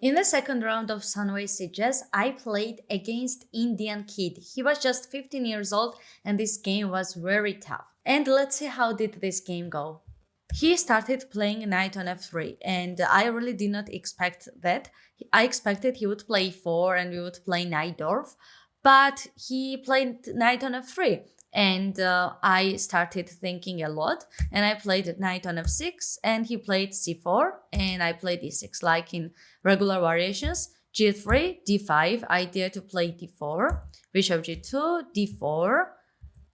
In the second round of Sunway Sieges, I played against Indian Kid. He was just 15 years old and this game was very tough. And let's see how did this game go. He started playing knight on f3 and I really did not expect that. I expected he would play e4 and we would play knight dwarf, but he played knight on f3 and I started thinking a lot and I played knight on f6 and he played c4 and I played e6 like in regular variations. G3, d5, idea to play d4, bishop g2, d4,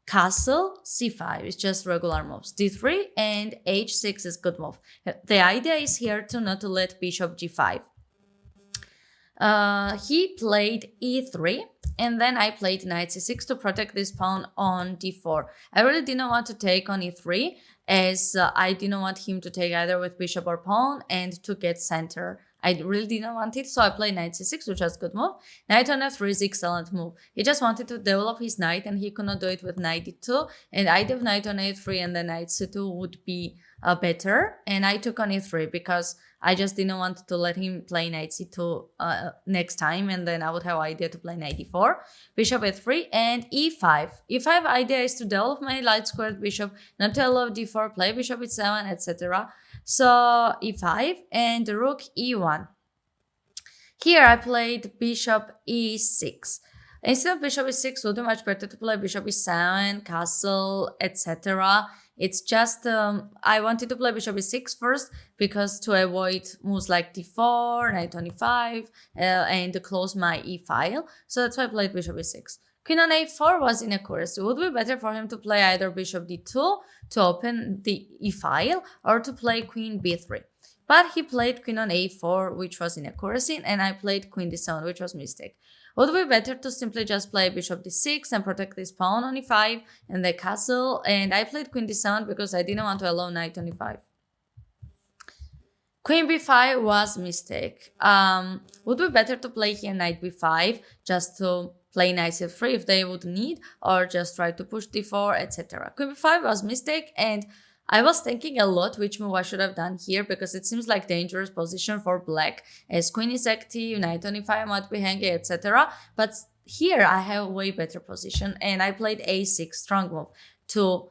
castle, c5 is just regular moves. d3 and h6 is good move. The idea is here to not to let bishop g5. He played e3 and then I played knight c6 to protect this pawn on d4. I really didn't want to take on e3 as I didn't want him to take either with bishop or pawn and to get center. I really didn't want it, so I played knight c6, which was good move. Knight on f3 is excellent move. He just wanted to develop his knight and he could not do it with knight d2, and idea of knight on a3 and then knight c2 would be better, and I took on e3 because I just didn't want to let him play knight c2 next time, and then I would have idea to play knight e4, bishop a3, and e5. e5 idea is to develop my light squared bishop, not to allow d4, play bishop e7, etc. So e5 and rook e1. Here I played bishop e6. Instead of bishop e6, it would be much better to play bishop e7, castle, etc. It's just, I wanted to play bishop e6 first because to avoid moves like d4, knight on e5, and close my e file. So that's why I played bishop e6. Queen on a4 was inaccuracy. It would be better for him to play either bishop d2 to open the e file or to play queen b3. But he played queen on a4, which was inaccuracy, and I played queen d7, which was mistake. Would be better to simply just play bishop d6 and protect this pawn on e5 and the castle, and I played queen d7 because I didn't want to allow knight on e5. Queen b5 was mistake. Would be better to play here knight b5 just to play knight c3 if they would need, or just try to push d4, etc. Queen b5 was mistake, and I was thinking a lot which move I should have done here because it seems like dangerous position for black as queen is active, knight on e5 might be hanging, etc. But here I have a way better position and I played a6, strong move, to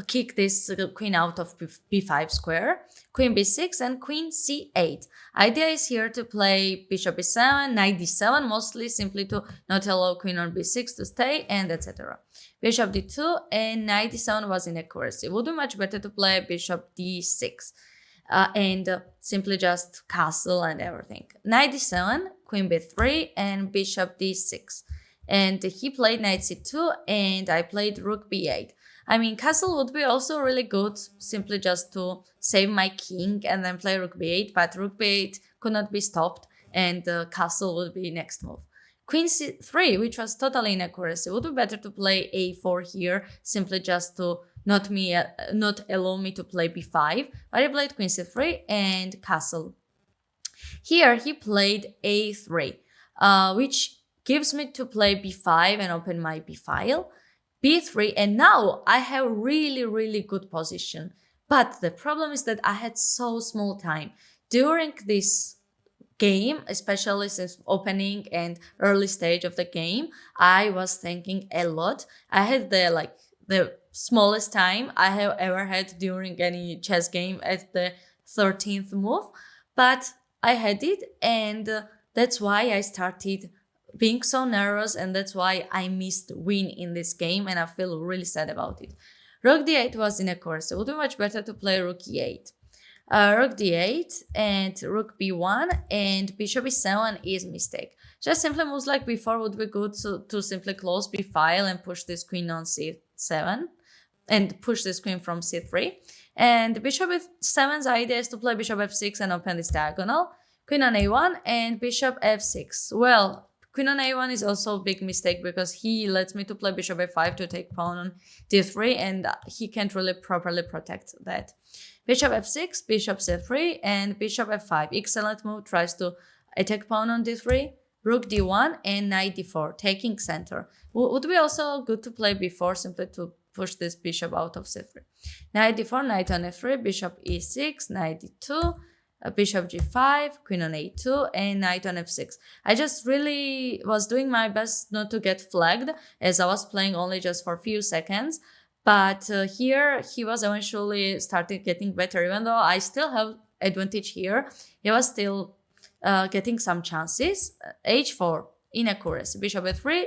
kick this queen out of b5 square, queen b6 and queen c8. Idea is here to play bishop e7, knight d7, mostly simply to not allow queen on b6 to stay, and etc. Bishop d2 and knight d7 was inaccuracy. It would be much better to play bishop d6 and simply just castle and everything. Knight d7, queen b3 and bishop d6. And he played knight c2 and I played rook b8. I mean, castle would be also really good, simply just to save my king and then play rook b8, but rook b8 could not be stopped and castle would be next move. Queen c3, which was totally inaccuracy, would be better to play a4 here, simply just to not allow me to play b5, but I played queen c3 and castle. Here he played a3, which gives me to play b5 and open my b file, b3, and now I have really good position. But the problem is that I had so small time. During this game, especially since opening and early stage of the game, I was thinking a lot. I had the smallest time I have ever had during any chess game at the 13th move, but I had it, and that's why I started being so nervous, and that's why I missed win in this game, and I feel really sad about it. Rook d8 was inaccuracy. It would be much better to play rook e8. Rook d8 and rook b1 and bishop e7 is mistake. Just simply moves like before would be good to simply close b file and push this queen on c7 and push this queen from c3. And bishop f7's idea is to play bishop f6 and open this diagonal. Queen on a1 and bishop f6. Well, queen on a1 is also a big mistake because he lets me to play bishop a5 to take pawn on d3 and he can't really properly protect that. Bishop f6, bishop c3 and bishop f5. Excellent move, tries to attack pawn on d3, rook d1 and knight d4, taking center. Would be also good to play b4 simply to push this bishop out of c3. Knight d4, knight on f3, bishop e6, knight d2, bishop g5, queen on a2, and knight on f6. I just really was doing my best not to get flagged, as I was playing only just for a few seconds. But here he was eventually started getting better. Even though I still have advantage here, he was still getting some chances. H4, inaccuracy, bishop a3,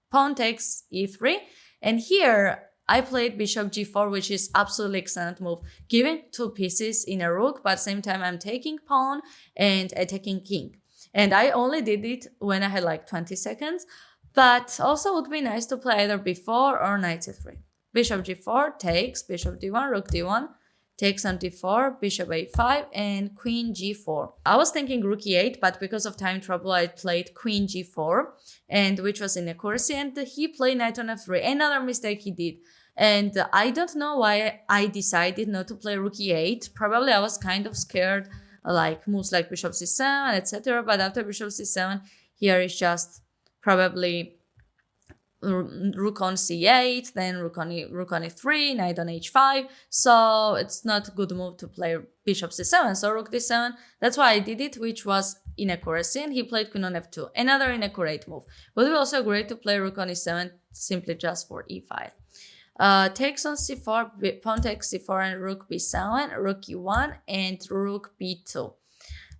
pawn takes e3, and here I played bishop g4, which is absolutely excellent move, giving two pieces in a rook, but at the same time I'm taking pawn and attacking king. And I only did it when I had like 20 seconds, but also would be nice to play either b4 or knight c3. Bishop g4 takes, bishop d1, rook d1, takes on d4, bishop a5, and queen g4. I was thinking rook e8, but because of time trouble, I played queen g4, and which was inaccuracy, and he played knight on f3. Another mistake he did. And I don't know why I decided not to play rook e8. Probably I was kind of scared, like moves like bishop c7, etc. But after bishop c7, here is just probably rook on c8, then rook on e3, knight on h5. So it's not a good move to play bishop c7. So rook d7, that's why I did it, which was inaccuracy, and he played queen on f2. Another inaccurate move. Would be also great to play rook on e7 simply just for e5. Takes on c4, pawn takes c4 and rook b7, rook e1, and rook b2.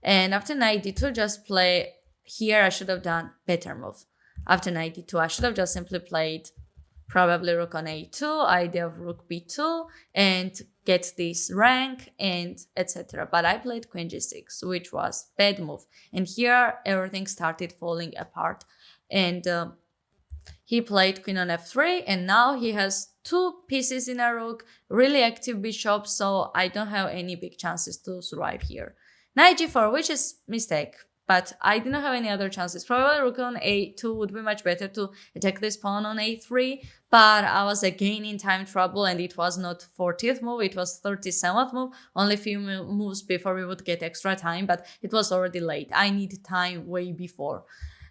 And after knight d2, just play here. I should have done better move. After knight d2, I should have just simply played probably rook on a2, idea of rook b2, and get this rank and etc. But I played queen g6, which was bad move. And here everything started falling apart. And he played queen on f3, and now he has two pieces in a rook, really active bishop, so I don't have any big chances to survive here. Knight g4, which is mistake, but I didn't have any other chances. Probably rook on a2 would be much better to attack this pawn on a3, but I was again in time trouble, and it was not 40th move, it was 37th move, only a few moves before we would get extra time, but it was already late. I needed time way before.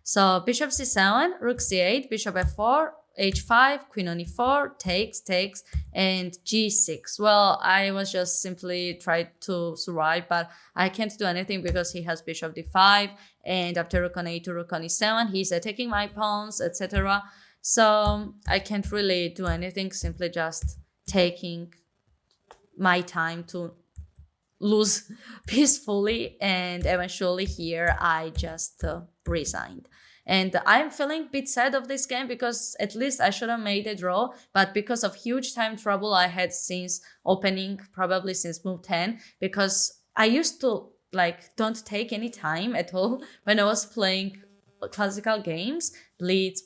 So bishop c7, rook c8, bishop f4, h5, queen on e4, takes, and g6. Well, I was just simply trying to survive, but I can't do anything because he has bishop d5, and after rook on a2, rook on e7, he's attacking my pawns, etc. So I can't really do anything, simply just taking my time to lose peacefully, and eventually here I just resigned. And I'm feeling a bit sad of this game because at least I should have made a draw, but because of huge time trouble I had since opening, probably since move 10, because I used to don't take any time at all when I was playing classical games, blitz,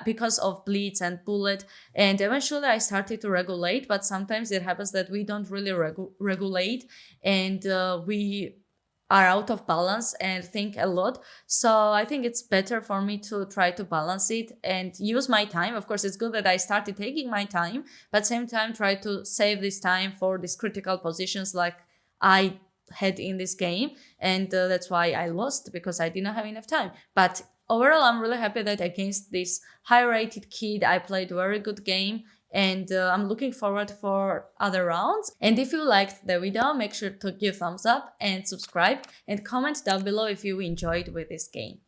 because of blitz and bullet, and eventually I started to regulate, but sometimes it happens that we don't really regulate, and we are out of balance and think a lot. So I think it's better for me to try to balance it and use my time. Of course, it's good that I started taking my time, but at the same time try to save this time for these critical positions like I had in this game, and that's why I lost, because I didn't have enough time. But overall, I'm really happy that against this high-rated kid, I played a very good game, and I'm looking forward for other rounds. And if you liked the video, make sure to give thumbs up and subscribe, and comment down below if you enjoyed with this game.